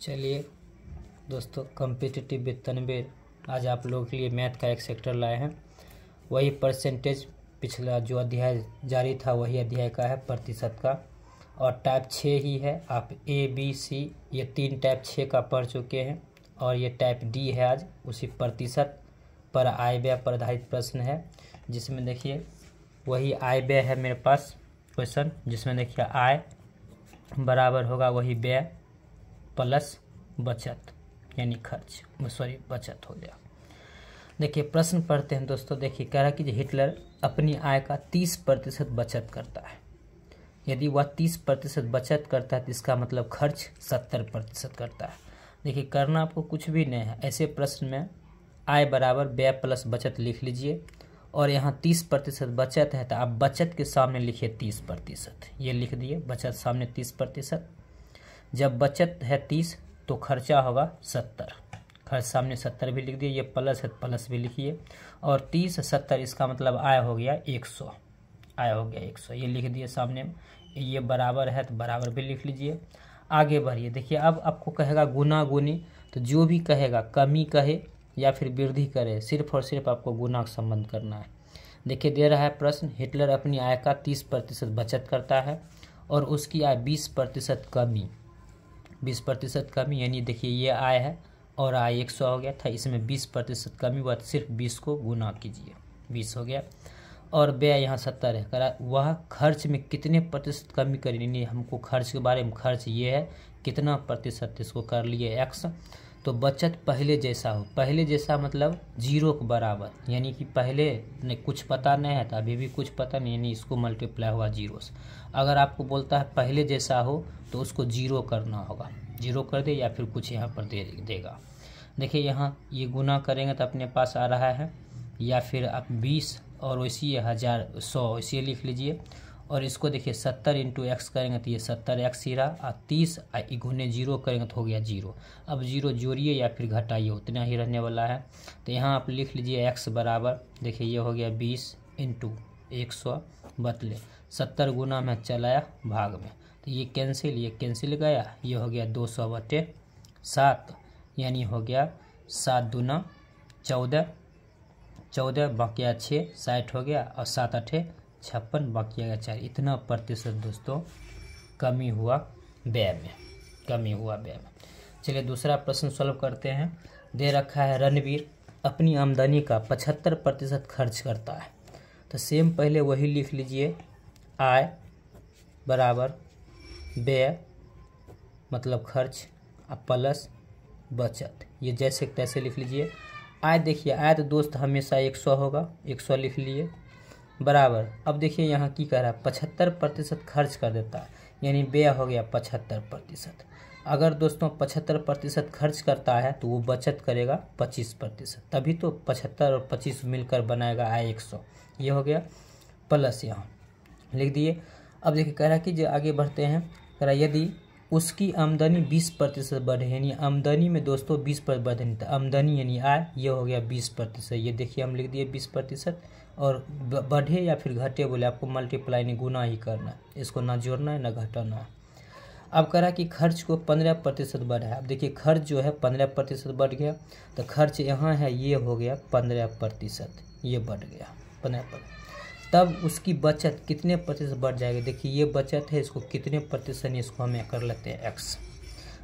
चलिए दोस्तों, competitive with Tanveer आज आप लोगों के लिए मैथ का एक सेक्टर लाए हैं। वही परसेंटेज पिछला जो अध्याय जारी था वही अध्याय का है, प्रतिशत का, और टाइप 6 ही है। आप ए बी सी ये 3 टाइप 6 का पढ़ चुके हैं और ये टाइप डी है। आज उसी प्रतिशत पर आय व्यय पर आधारित प्रश्न है, जिसमें देखिए वही आय व्यय है मेरे पास क्वेश्चन, जिसमें देखिए आय बराबर होगा वही व्यय प्लस बचत, यानी खर्च, सॉरी बचत हो गया। देखिए प्रश्न पढ़ते हैं दोस्तों। देखिए कह रहा है कि हिटलर अपनी आय का 30% बचत करता है। यदि वह 30% बचत करता है तो इसका मतलब खर्च 70% करता है। देखिए करना आपको कुछ भी नहीं है। ऐसे प्रश्न में आय बराबर व्यय प्लस बचत लिख लीजिए, और यहाँ 30% बचत है तो आप बचत के सामने लिखिए 30%, ये लिख दिए। बचत सामने 30%, जब बचत है 30 तो खर्चा होगा 70, खर्च सामने 70 भी लिख दिए। ये प्लस है, प्लस भी लिखिए, और 30 70 इसका मतलब आय हो गया 100, आय हो गया 100, ये लिख दिए सामने। ये बराबर है तो बराबर भी लिख लीजिए। आगे बढ़िए। देखिए अब आपको कहेगा गुना गुनी, तो जो भी कहेगा कमी कहे या फिर वृद्धि करे, सिर्फ और सिर्फ आपको गुना का संबंध करना है। देखिए दे रहा है प्रश्न, हिटलर अपनी आय का 30% बचत करता है और उसकी आय 20% कमी, 20% कमी, यानी देखिए ये आय है और आय 100 हो गया था, इसमें 20% कमी हुआ तो सिर्फ 20 को गुना कीजिए, 20 हो गया। और व्यय यहाँ 70 है, करा वह खर्च में कितने प्रतिशत कमी करेंगे। नहीं, हमको खर्च के बारे में, खर्च ये है कितना प्रतिशत, इसको कर लिए x। तो बचत पहले जैसा हो, पहले जैसा मतलब 0 के बराबर, यानी कि पहले नहीं कुछ पता नहीं है तो अभी भी कुछ पता नहीं, यानी इसको मल्टीप्लाई हुआ 0 से। अगर आपको बोलता है पहले जैसा हो तो उसको 0 करना होगा, 0 कर दे या फिर कुछ यहाँ पर दे देगा। देखिए यहाँ ये गुना करेंगे तो अपने पास आ रहा है, या फिर आप 20 और वैसी 1100 इसे लिख लीजिए। और इसको देखिए 70 इंटू एक्स करेंगे तो ये 70x ही रहा, और 30 गुने 0 करेंगे तो हो गया 0। अब 0 जोड़िए या फिर घटाइए, उतना ही रहने वाला है। तो यहाँ आप लिख लीजिए x बराबर, देखिए ये हो गया 20 इंटू 100 बतले 70 गुना में चलाया भाग में, तो ये कैंसिल गया, ये हो गया 200/7, यानी हो गया 7 दूना 14, 14 बाकी 6 60 हो गया, और 7 8 56 बाकी 4। इतना प्रतिशत दोस्तों कमी हुआ व्यय में, कमी हुआ व्यय में। चलिए दूसरा प्रश्न सॉल्व करते हैं। दे रखा है रणवीर अपनी आमदनी का 75% खर्च करता है। तो सेम पहले वही लिख लीजिए, आय बराबर व्यय मतलब खर्च प्लस बचत, ये जैसे तैसे लिख लीजिए। आय देखिए आय तो दोस्त हमेशा 100 होगा, 100 लिख लिए बराबर। अब देखिए यहाँ की कह रहा है 75% खर्च कर देता है, यानी व्यय हो गया 75%। अगर दोस्तों 75% खर्च करता है तो वो बचत करेगा 25%, तभी तो 75 और 25 मिलकर बनाएगा आय 100, ये हो गया प्लस, यहाँ लिख दिए। अब देखिए कह रहा है कि जो आगे बढ़ते हैं, कह रहा है यदि उसकी आमदनी 20% बढ़े, यानी आमदनी में दोस्तों 20% बढ़े, तो आमदनी यानी आय, ये हो गया 20%। ये देखिए हम लिख दिए 20%, और बढ़े या फिर घटे बोले आपको मल्टीप्लाई नहीं गुना ही करना है, इसको ना जोड़ना है ना घटाना है। अब कह रहा है कि खर्च को 15% बढ़ा है। अब देखिए खर्च जो है 15% बढ़ गया, तो खर्च यहाँ है ये हो गया 15%, ये बढ़ गया 15%। तब उसकी बचत कितने प्रतिशत बढ़ जाएगी। देखिए ये बचत है, इसको कितने प्रतिशत, इसको हम कर लेते हैं x।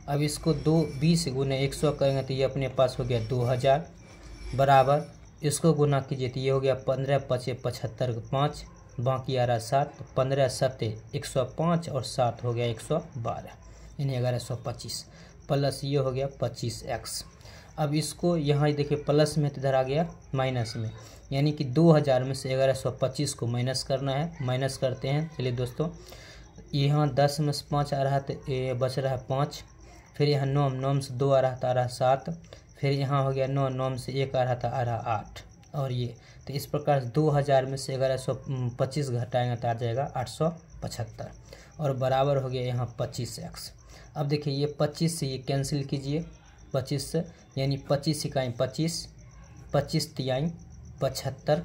अब इसको 20 गुने 100 करेंगे तो ये अपने पास हो गया 2000 बराबर, इसको गुना कीजिए तो ये हो गया 15 5 75 5, बाकी आ रहा 7, 15 7 105 और 7 हो गया 112, यानी 1125 प्लस ये हो गया 25x। अब इसको यहाँ देखिए प्लस में तो इधर आ गया माइनस में, यानी कि 2000 में से 1125 को माइनस करना है। माइनस करते हैं। चलिए दोस्तों, यहाँ 10 में से 5 आ रहा है तो ये बच रहा है 5, फिर यहाँ 9 में से 2 आ रहा था, आ रहा 7, फिर यहाँ हो गया 9 में से 1 आ रहा था, आ रहा 8, और ये तो इस प्रकार 2000 में से 1125 घटाएंगे तो आ जाएगा 875, और बराबर हो गया यहाँ 25x। अब देखिए ये 25 से ये कैंसिल कीजिए, 25 से, यानी 25 इकाई 25, 25 तिहाई 75,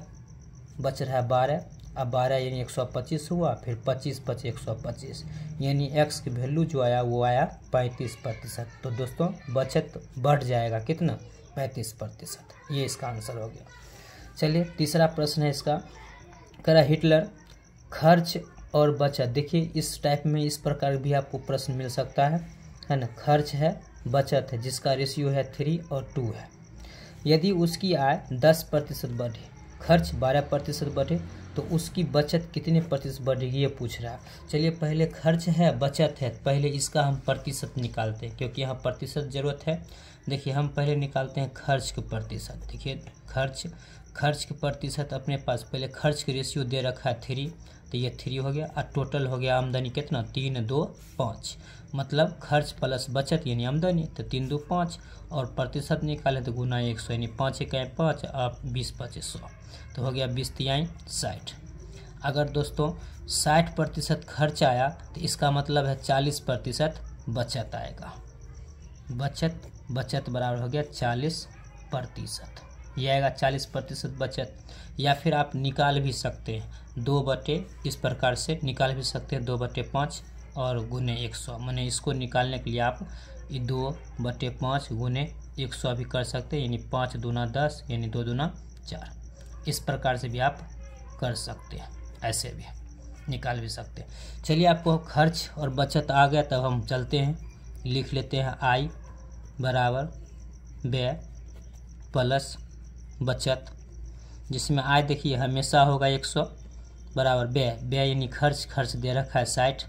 बच रहा है 12, अब 12 यानी 125 हुआ, फिर 25 25 125, यानी x की वैल्यू जो आया वो आया 35%। तो दोस्तों बचत बढ़ जाएगा कितना, 35%। ये इसका आंसर हो गया। चलिए तीसरा प्रश्न है इसका, कह रहा हिटलर खर्च और बचत। देखिए इस टाइप में इस प्रकार भी आपको प्रश्न मिल सकता है ना। खर्च है, बचत है, जिसका रेशियो है 3 और 2 है। यदि उसकी आय 10% बढ़े, खर्च 12% बढ़े, तो उसकी बचत कितने प्रतिशत बढ़ेगी ये पूछ रहा है। चलिए पहले खर्च है बचत है, पहले इसका हम प्रतिशत निकालते हैं, क्योंकि यहाँ प्रतिशत जरूरत है। देखिए हम पहले निकालते हैं खर्च के प्रतिशत। देखिए खर्च के प्रतिशत अपने पास, पहले खर्च के रेशियो दे रखा है 3, तो ये 3 हो गया। और टोटल हो गया आमदनी कितना, 3 2 5, मतलब खर्च प्लस बचत यानी आमदनी, तो 3 2 5, और प्रतिशत निकाले तो गुना 100 यानी 5 1 5 और 20 25 100, तो हो गया 20 3 60। अगर दोस्तों 60% खर्च आया तो इसका मतलब है 40% बचत आएगा। बचत बराबर हो गया 40%, ये आएगा 40% बचत। या फिर आप निकाल भी सकते हैं 2/, इस प्रकार से निकाल भी सकते हैं 2/5 और गुने 100। मैंने इसको निकालने के लिए आप 2/5 गुने 100 भी कर सकते हैं, यानी 5 दूना 10 यानी 2 दूना 4। इस प्रकार से भी आप कर सकते हैं, ऐसे भी निकाल भी सकते हैं। चलिए आपको खर्च और बचत आ गया, तब हम चलते हैं, लिख लेते हैं आय बराबर व्यय प्लस बचत, जिसमें आय देखिए हमेशा होगा 100 बराबर व्यय यानी खर्च दे रखा है 60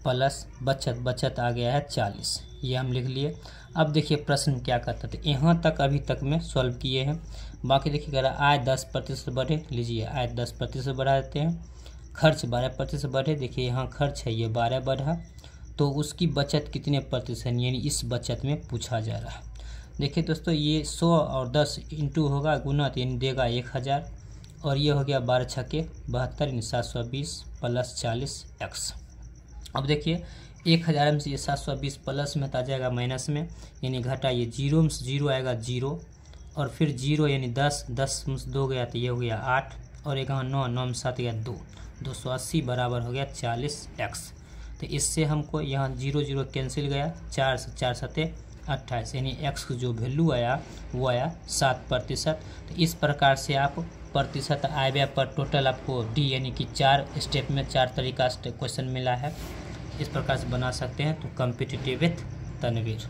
प्लस बचत आ गया है 40, ये हम लिख लिए। अब देखिए प्रश्न क्या कहता था, यहाँ तक अभी तक में सॉल्व किए हैं। बाकी देखिए कह रहा आय 10% बढ़े, लीजिए आय 10% बढ़ा देते हैं। खर्च 12% बढ़े, देखिए यहाँ खर्च है ये 12 बढ़ा, तो उसकी बचत कितने प्रतिशत, यानी इस बचत में पूछा जा रहा है। देखिए दोस्तों ये 100 और 10 इंटू होगा गुना, तो यानी देगा 1000, और ये हो गया 12 छक्के 72 यानी 720 प्लस 40 x। अब देखिए 1000 में से ये 720 प्लस में आ जाएगा माइनस में, यानी घटा, ये 0 में से 0 आएगा 0, और फिर 0 यानी 10 में से 2 गया तो ये हो गया 8, और एक 9 में 7 गया 2, 280 बराबर हो गया 40x। तो इससे हमको यहाँ 0 0 कैंसिल गया, 4 से 4 7 28, यानी x की जो वैल्यू आया वो आया 7%। तो इस प्रकार से आप प्रतिशत आय व्यय पर टोटल आपको डी यानी कि 4 स्टेप में 4 तरीका से क्वेश्चन मिला है, इस प्रकार से बना सकते हैं। तो कॉम्पिटिटिव विथ तनवीर।